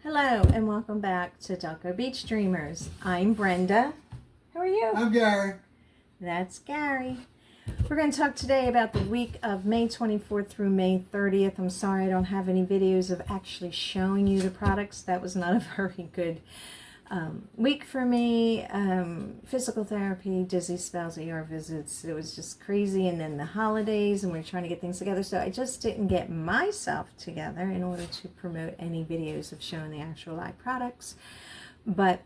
Hello and welcome back to Delco Beach Dreamers. I'm Brenda. How are you? I'm Gary. That's Gary. We're going to talk today about the week of May 24th through May 30th. I'm sorry I don't have any videos of actually showing you the products. That was not a very good week for me. Physical therapy, dizzy spells, ER visits. It was just crazy. And then the holidays and we were trying to get things together. So I just didn't get myself together in order to promote any videos of showing the actual live products. But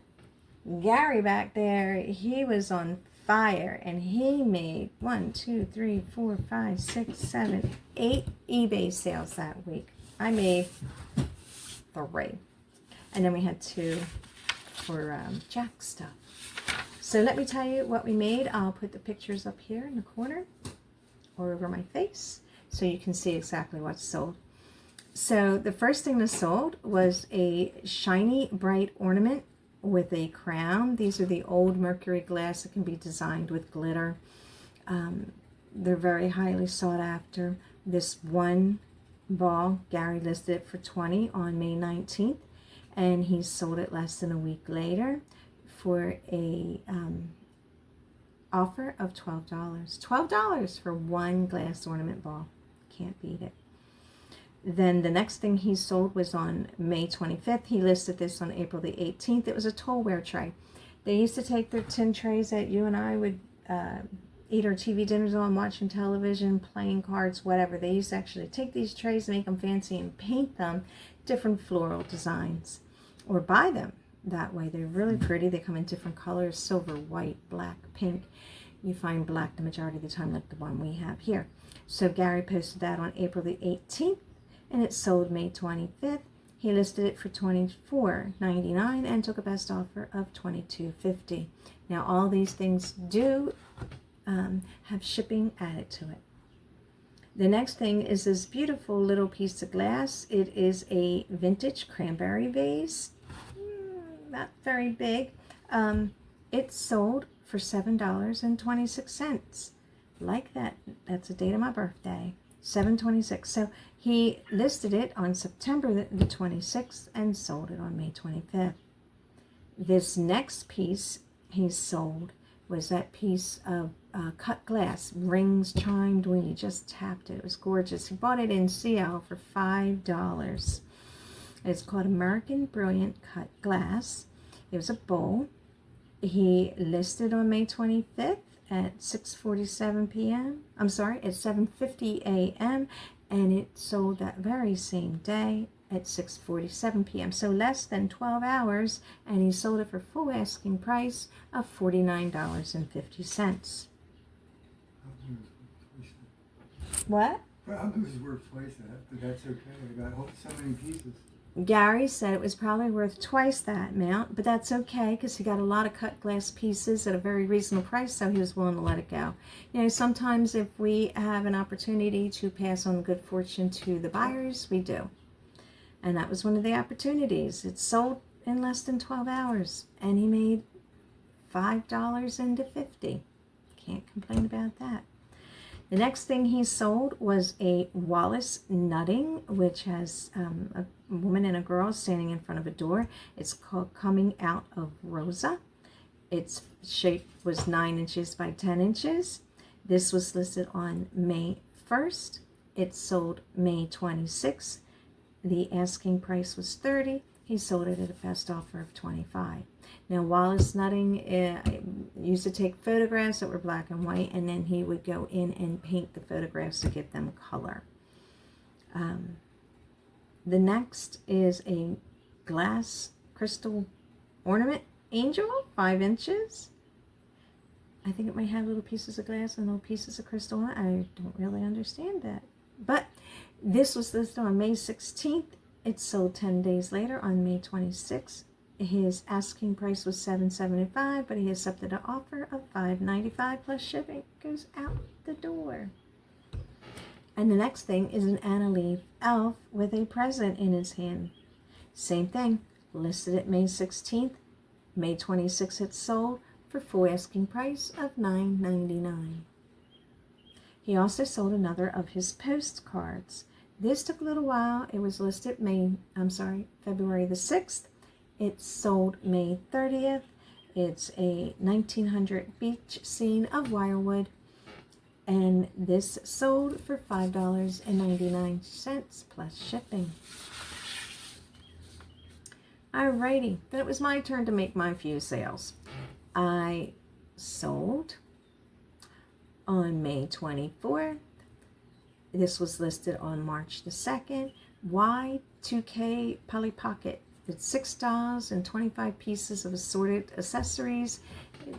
Gary back there, he was on fire and he made 1, 2, 3, 4, 5, 6, 7, 8 eBay sales that week. I made 3. And then we had 2 for Jack stuff. So let me tell you what we made. I'll put the pictures up here in the corner or over my face so you can see exactly what's sold. So the first thing that sold was a shiny bright ornament with a crown. These are the old mercury glass that can be designed with glitter. They're very highly sought after. This one ball, Gary listed it for $20 on May 19th. And he sold it less than a week later for a offer of $12. $12 for one glass ornament ball. Can't beat it. Then the next thing he sold was on May 25th. He listed this on April the 18th. It was a Tolware tray. They used to take their tin trays that you and I would eat our TV dinners on, watching television, playing cards, whatever. They used to actually take these trays, make them fancy, and paint them different floral designs or buy them that way. They're really pretty. They come in different colors: silver, white, black, pink. You find black the majority of the time, like the one we have here. So Gary posted that on April the 18th and it sold May 25th. He listed it for $24.99 and took a best offer of $22.50. Now all these things do have shipping added to it. The next thing is this beautiful little piece of glass. It is a vintage cranberry vase. Not very big. It sold for $7.26. Like that. That's the date of my birthday. $7.26. So he listed it on September the 26th and sold it on May 25th. This next piece he sold was that piece of cut glass, rings chimed when you just tapped it. It was gorgeous. He bought it in CL for $5. It's called American Brilliant Cut Glass. It was a bowl. He listed on May 25th at 6:47 p.m. I'm sorry, at 7:50 a.m. and it sold that very same day at 6:47 p.m. So less than 12 hours, and he sold it for full asking price of $49.50. What? I'll do his worth twice that, but that's okay. I got so many pieces. Gary said it was probably worth twice that amount, but that's okay because he got a lot of cut glass pieces at a very reasonable price, so he was willing to let it go. You know, sometimes if we have an opportunity to pass on good fortune to the buyers, we do. And that was one of the opportunities. It sold in less than 12 hours, and he made $5 into $50. Can't complain about that. The next thing he sold was a Wallace nutting, which has a woman and a girl standing in front of a door. It's called Coming Out of Rosa. Its shape was 9 inches by 10 inches. This was listed on May 1st. It sold May 26th. The asking price was $30. He sold it at a best offer of $25. Now, Wallace nutting used to take photographs that were black and white, and then he would go in and paint the photographs to give them color. The next is a glass crystal ornament angel, 5 inches. I think it might have little pieces of glass and little pieces of crystal. I don't really understand that. But this was listed on May 16th. It sold 10 days later on May 26th. His asking price was $7.75, but he accepted an offer of $5.95 plus shipping. Goes out the door. And the next thing is an Anna Lee elf with a present in his hand. Same thing, listed at May 16th. May 26th it sold for full asking price of $9.99. He also sold another of his postcards. This took a little while. It was listed February the 6th. It sold May 30th. It's a 1900 beach scene of wirewood. And this sold for $5.99 plus shipping. Alrighty, then it was my turn to make my few sales. I sold on May 24th. This was listed on March the 2nd. Y2K Polly Pocket. It's $6 and 25 pieces of assorted accessories.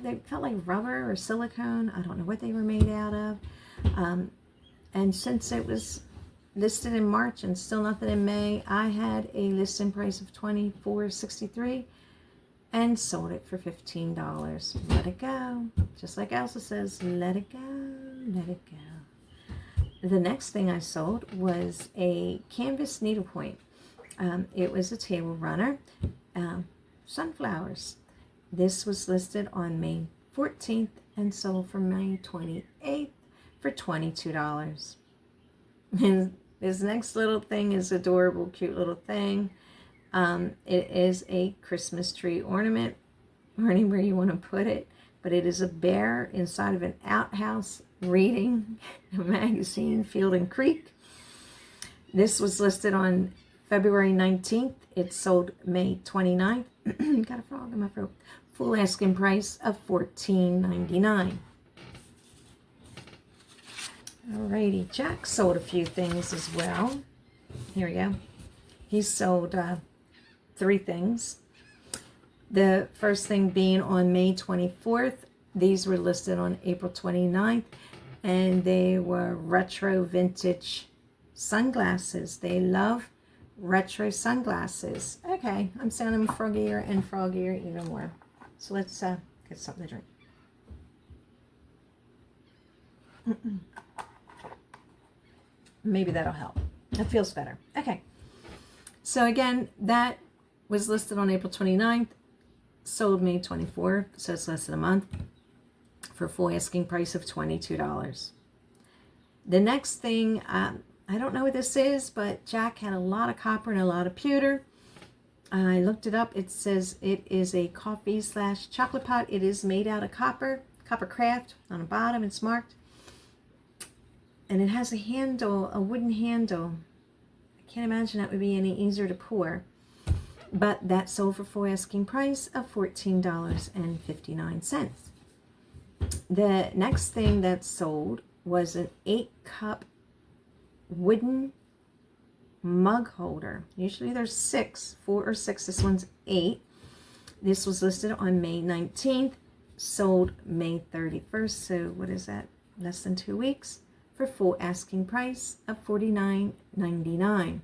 They felt like rubber or silicone. I don't know what they were made out of. And since it was listed in March and still nothing in May, I had a listing price of $24.63 and sold it for $15. Let it go. Just like Elsa says, let it go, let it go. The next thing I sold was a canvas needlepoint. It was a table runner, sunflowers. This was listed on May 14th and sold for May 28th for $22. And this next little thing is adorable, cute little thing. It is a Christmas tree ornament, or anywhere you want to put it, but it is a bear inside of an outhouse reading a magazine, Field and Creek. This was listed on February 19th. It sold May 29th. Got a frog in my throat. Full asking price of $14.99. Alrighty, Jack sold a few things as well. Here we go. He sold 3 things. The first thing being on May 24th. These were listed on April 29th. And they were retro vintage sunglasses. They love retro sunglasses. Okay, I'm sounding froggier and froggier even more. So let's get something to drink. Maybe that'll help. That feels better. Okay. So again, that was listed on April 29th, sold May 24th, so it's less than a month, for full asking price of $22. The next thing, I don't know what this is, but Jack had a lot of copper and a lot of pewter. I looked it up. It says it is a coffee/chocolate pot. It is made out of copper craft. On the bottom it's marked. And it has a handle, a wooden handle. I can't imagine that would be any easier to pour. But that sold for full asking price of $14.59. The next thing that sold was an 8-cup wooden mug holder. Usually there's 4 or 6. This one's 8. This was listed on May 19th, sold May 31st. So what is that? Less than 2 weeks, for full asking price of $49.99.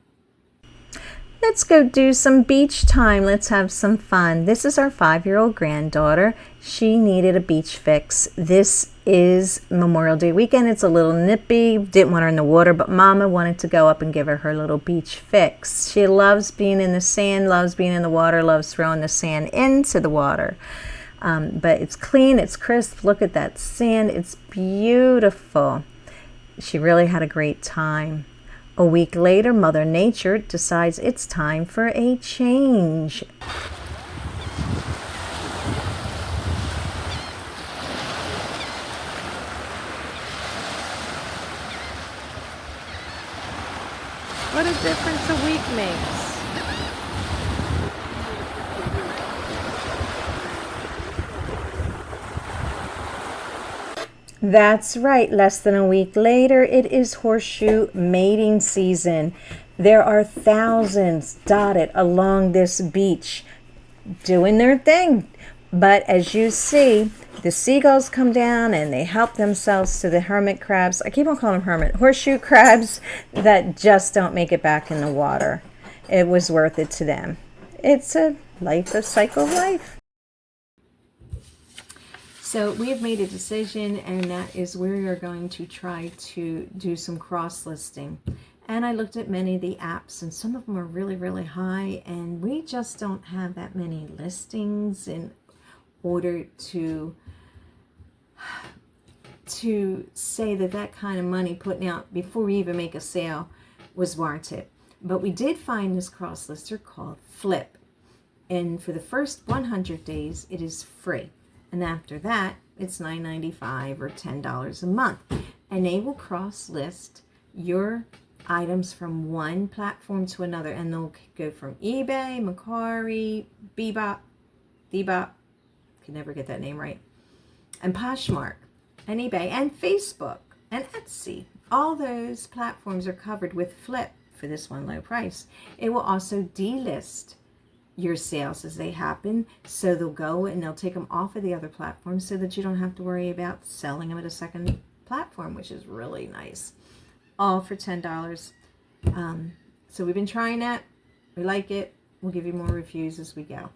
Let's go do some beach time. Let's have some fun. This is our 5-year-old granddaughter. She needed a beach fix. This is Memorial Day weekend. It's a little nippy. Didn't want her in the water, but Mama wanted to go up and give her little beach fix. She loves being in the sand, loves being in the water, loves throwing the sand into the water. But it's clean, it's crisp. Look at that sand. It's beautiful. She really had a great time. A week later, Mother Nature decides it's time for a change. What a difference a week makes. That's right, less than a week later, it is horseshoe mating season. There are thousands dotted along this beach doing their thing. But as you see, the seagulls come down and they help themselves to the hermit crabs. I keep on calling them horseshoe crabs that just don't make it back in the water. It was worth it to them. It's a cycle of life. So we have made a decision, and that is we are going to try to do some cross-listing. And I looked at many of the apps, and some of them are really, really high, and we just don't have that many listings in order to say that kind of money putting out before we even make a sale was warranted. But we did find this cross lister called Flip. And for the first 100 days, it is free. And after that, it's $9.95 or $10 a month. And they will cross list your items from one platform to another. And they'll go from eBay, Macari, Bebop, can never get that name right, and Poshmark, and eBay, and Facebook, and Etsy. All those platforms are covered with Flip for this one low price. It will also delist your sales as they happen, so they'll go and they'll take them off of the other platforms so that you don't have to worry about selling them at a second platform, which is really nice. All for $10. So we've been trying that. We like it. We'll give you more reviews as we go.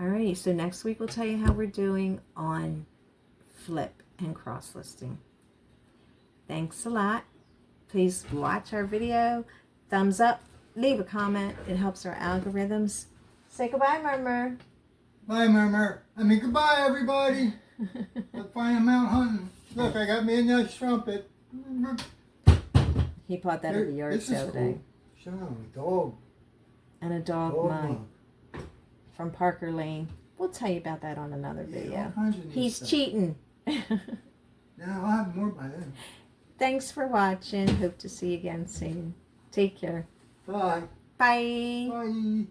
Alrighty, so next week we'll tell you how we're doing on Flip and cross listing. Thanks a lot. Please watch our video. Thumbs up. Leave a comment. It helps our algorithms. Say goodbye, Murmur. Bye, Murmur. I mean, goodbye, everybody. Let's find him out hunting. Look, I got me a nice trumpet. He bought that at the yard sale today. Show him a dog. And a dog mug from Parker Lane. We'll tell you about that on another video. He's cheating. Yeah, I'll have more by then. Thanks for watching. Hope to see you again soon. Take care. Bye. Bye. Bye.